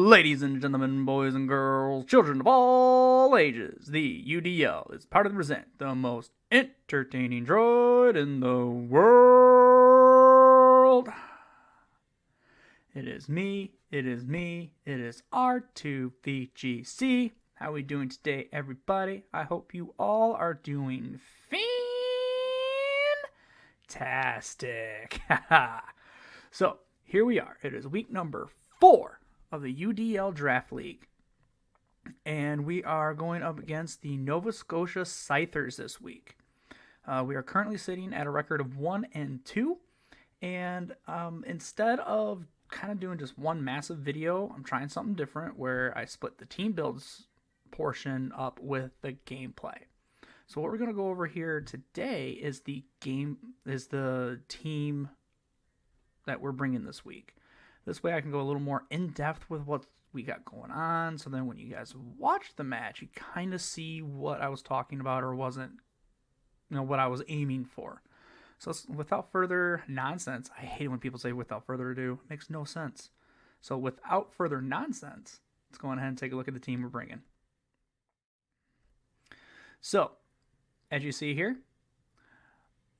Ladies and gentlemen, boys and girls, children of all ages, the UDL is part of the Resent, the most entertaining droid in the world. It is me, it is R2VGC. How we doing today, everybody? I hope you all are doing fantastic. So, here we are. It is week number 4 of the UDL Draft League. And we are going up against the Nova Scotia Scythers this week. We are currently sitting at a record of 1-2. And instead of kind of doing just one massive video, I'm trying something different where I split the team builds portion up with the gameplay. So what we're going to go over here today is the team that we're bringing this week. This way I can go a little more in-depth with what we got going on, so then when you guys watch the match, you kind of see what I was talking about or wasn't, what I was aiming for. So without further nonsense, I hate when people say without further ado. It makes no sense. So without further nonsense, let's go ahead and take a look at the team we're bringing. So, as you see here,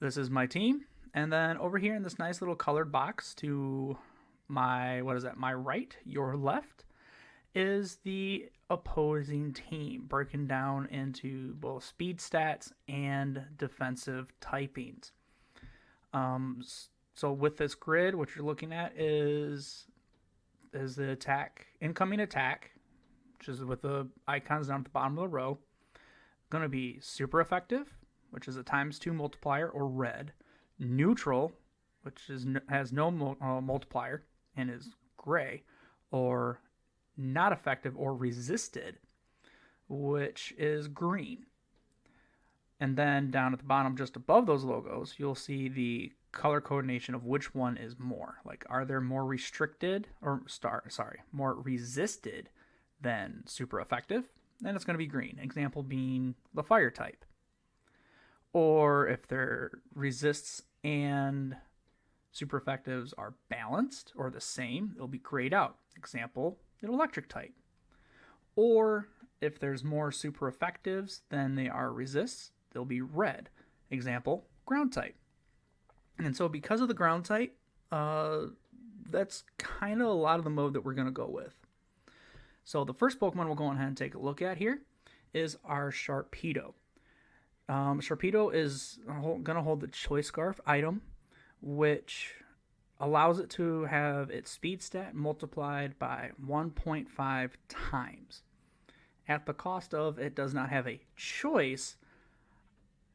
this is my team. And then over here in this nice little colored box to my right, your left, is the opposing team, broken down into both speed stats and defensive typings. So with this grid, what you're looking at is the incoming attack, which is with the icons down at the bottom of the row. Going to be super effective, which is a ×2 multiplier, or red. Neutral, which has no multiplier and is gray, or not effective or resisted, which is green. And then down at the bottom, just above those logos, you'll see the color coordination of which one is more. Like, are there more restricted more resisted than super effective? Then it's going to be green. Example being the fire type. Or if their resists and super effectives are balanced or the same, it'll be grayed out. Example, an electric type. Or if there's more super effectives than they are resists, they'll be red. Example, ground type. And so because of the ground type, that's kind of a lot of the mode that we're going to go with. So the first Pokemon we'll go ahead and take a look at here is our Sharpedo. Sharpedo is going to hold the Choice Scarf item, which allows it to have its speed stat multiplied by 1.5 times. At the cost of it does not have a choice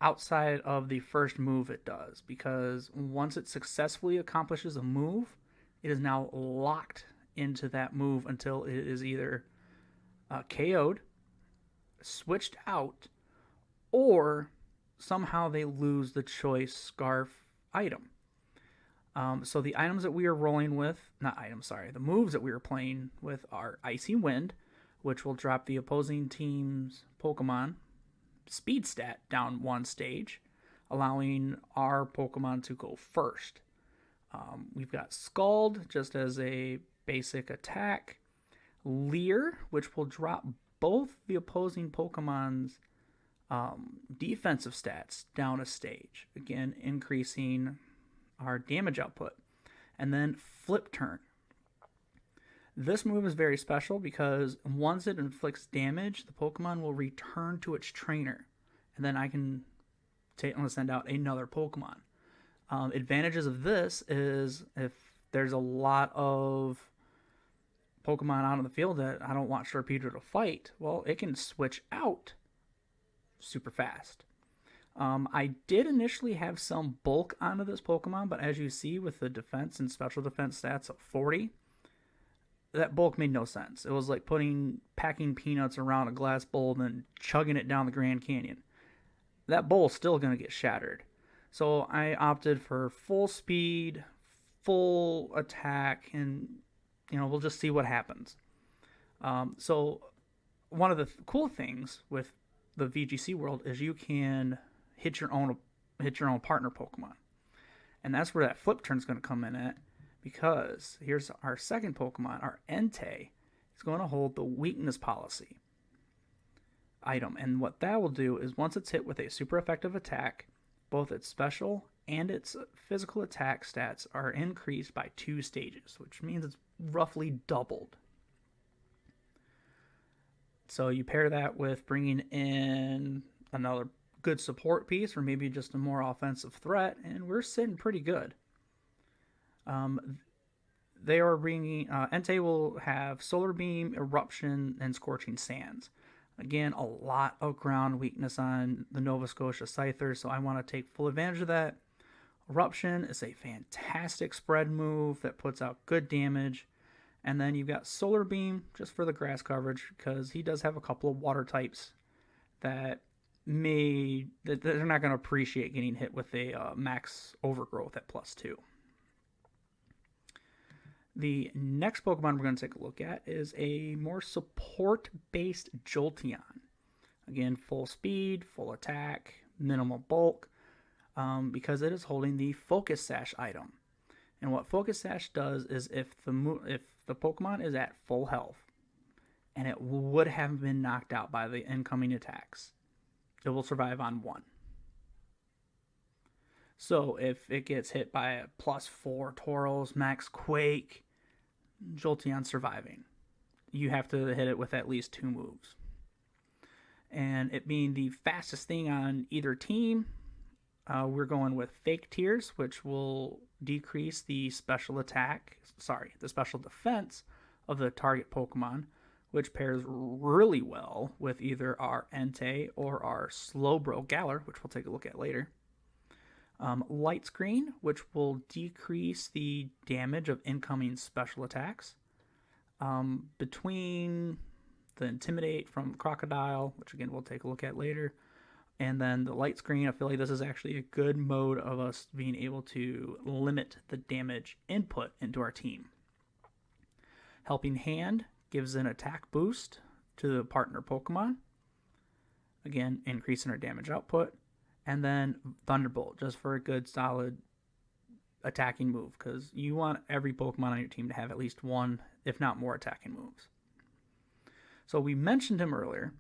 outside of the first move it does, because once it successfully accomplishes a move, it is now locked into that move until it is either KO'd, switched out, or somehow they lose the Choice Scarf item. So the items that we are rolling with, the moves that we are playing with are Icy Wind, which will drop the opposing team's Pokemon speed stat down one stage, allowing our Pokemon to go first. We've got Scald just as a basic attack. Leer, which will drop both the opposing Pokemon's defensive stats down a stage, again increasing our damage output. And then Flip Turn. This move is very special because once it inflicts damage, the Pokemon will return to its trainer, and then I'm going to send out another Pokemon. Advantages of this is if there's a lot of Pokemon out on the field that I don't want Sharpedo to fight, well, it can switch out super fast. I did initially have some bulk onto this Pokemon, but as you see with the defense and special defense stats of 40, that bulk made no sense. It was like packing peanuts around a glass bowl and then chugging it down the Grand Canyon. That bowl's still going to get shattered. So I opted for full speed, full attack, and we'll just see what happens. So one of the cool things with the VGC world is you can hit your own partner Pokemon. And that's where that Flip Turn is going to come in at, because here's our second Pokemon, our Entei. He's going to hold the weakness policy item. And what that will do is once it's hit with a super effective attack, both its special and its physical attack stats are increased by 2 stages, which means it's roughly doubled. So you pair that with bringing in another good support piece or maybe just a more offensive threat, and we're sitting pretty good. They are bringing Entei will have Solar Beam, Eruption, and Scorching Sands. Again, a lot of ground weakness on the Nova Scotia Scythers, so I want to take full advantage of that. Eruption is a fantastic spread move that puts out good damage. And then you've got Solar Beam just for the grass coverage because he does have a couple of water types that they're not going to appreciate getting hit with a max overgrowth at +2. The next Pokemon we're going to take a look at is a more support-based Jolteon. Again, full speed, full attack, minimal bulk, because it is holding the Focus Sash item. And what Focus Sash does is if the Pokemon is at full health and it would have been knocked out by the incoming attacks, it will survive on 1. So if it gets hit by a +4 Tauros, Max Quake, Jolteon surviving, you have to hit it with at least 2 moves. And it being the fastest thing on either team, we're going with Fake Tears, which will decrease the special defense of the target Pokemon, which pairs really well with either our Entei or our Slowbro Galar, which we'll take a look at later. Light Screen, which will decrease the damage of incoming special attacks. Between the Intimidate from Crocodile, which again we'll take a look at later, and then the Light Screen, I feel like this is actually a good mode of us being able to limit the damage input into our team. Helping Hand gives an attack boost to the partner Pokemon. Again, increasing our damage output. And then Thunderbolt, just for a good, solid attacking move, because you want every Pokemon on your team to have at least one, if not more, attacking moves. So we mentioned him earlier,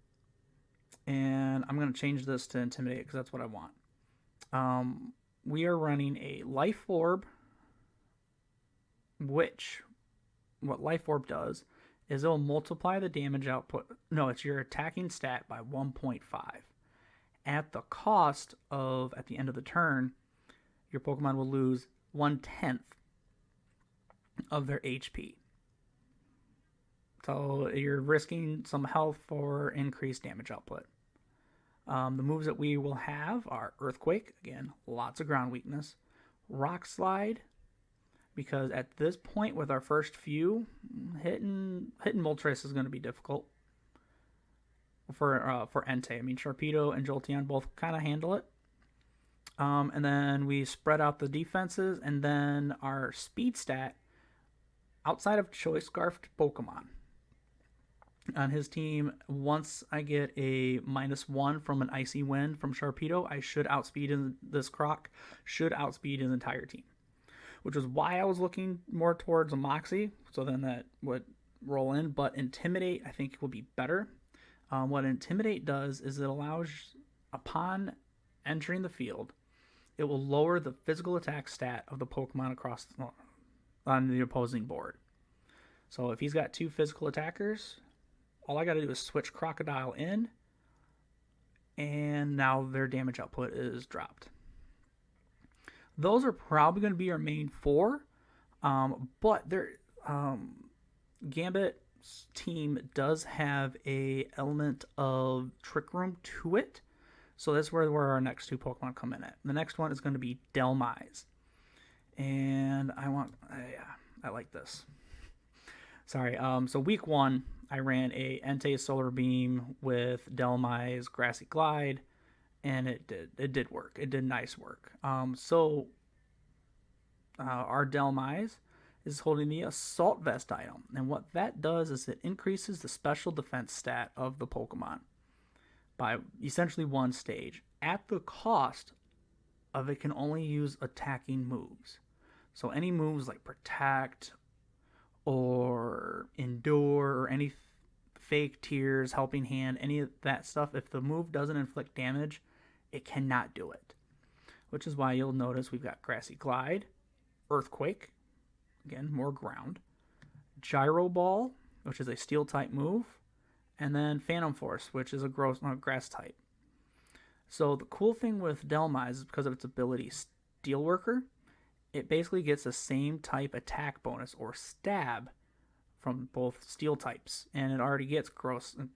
and I'm going to change this to Intimidate because that's what I want. We are running a Life Orb, which, what Life Orb does is it'll multiply the damage output. No, it's your attacking stat by 1.5. At the cost of, at the end of the turn, your Pokemon will lose 1/10 of their HP. So you're risking some health for increased damage output. The moves that we will have are Earthquake, again, lots of ground weakness. Rock Slide, because at this point with our first few, hitting Moltres is going to be difficult. For Entei. I mean, Sharpedo and Jolteon both kind of handle it. And then we spread out the defenses, and then our speed stat, outside of Choice Scarfed Pokemon, on his team, once I get a -1 from an Icy Wind from Sharpedo, I should outspeed this Croc, should outspeed his entire team. Which is why I was looking more towards a Moxie, so then that would roll in. But Intimidate, I think, will be better. What Intimidate does is it allows, upon entering the field, it will lower the physical attack stat of the Pokemon on the opposing board. So if he's got 2 physical attackers, all I got to do is switch Crocodile in, and now their damage output is dropped. Those are probably going to be our main 4, but Gambit team does have a element of Trick Room to it, so that's where our next 2 Pokemon come in at. The next one is going to be Delmise, and I like this. Sorry. So week 1, I ran a Entei Solar Beam with Delmise Grassy Glide, and it did work. It did nice work. So our Delmise is holding the Assault Vest item, and what that does is it increases the special defense stat of the Pokemon by essentially 1 stage, at the cost of it can only use attacking moves. So any moves like Protect or Endure or any fake tears, helping hand, any of that stuff, if the move doesn't inflict damage, it cannot do it. Which is why you'll notice we've got Grassy Glide, Earthquake, again, more ground, Gyro Ball, which is a steel type move, and then Phantom Force, which is a grass type. So the cool thing with Dhelmise is because of its ability Steelworker, it basically gets the same type attack bonus or stab from both steel types, and it already gets grass and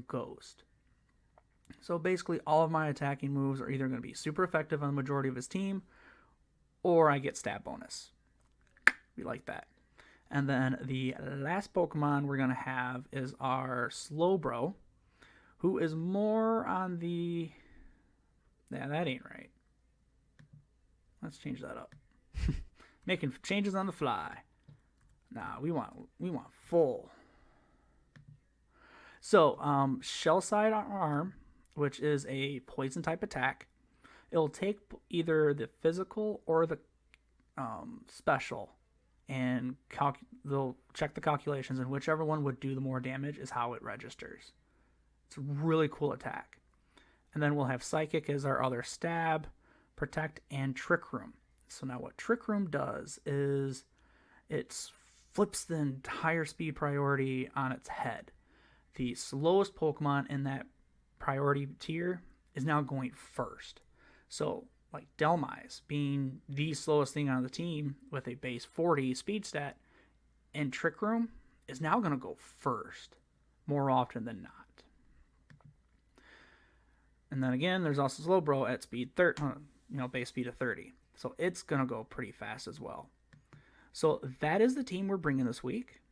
ghost. So basically all of my attacking moves are either going to be super effective on the majority of his team, or I get stab bonus. We like that. And then the last Pokemon we're going to have is our Slowbro, who is more on the... Yeah, that ain't right. Let's change that up. Making changes on the fly. Nah, we want full. So, Shell Side Arm, which is a poison type attack. It'll take either the physical or the special, and they'll check the calculations, and whichever one would do the more damage is how it registers. It's a really cool attack. And then we'll have Psychic as our other stab, Protect, and Trick Room. So now what Trick Room does is it flips the entire speed priority on its head. The slowest Pokemon in that priority tier is now going first. So like Dhelmise being the slowest thing on the team with a base 40 speed stat, and Trick Room is now going to go first more often than not. And then again, there's also Slowbro at speed 30, base speed of 30. So it's going to go pretty fast as well. So that is the team we're bringing this week.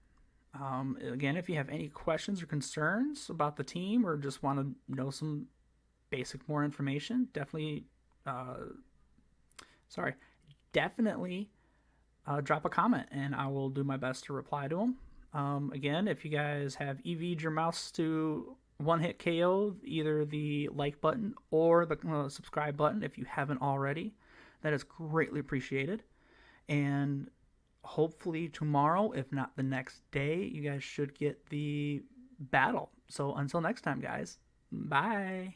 Again, if you have any questions or concerns about the team, or just want to know some basic more information, definitely drop a comment, and I will do my best to reply to them. Again, if you guys have EV'd your mouse to one-hit KO, either the like button or the subscribe button, if you haven't already, that is greatly appreciated. And hopefully tomorrow, if not the next day, you guys should get the battle. So until next time, guys, bye.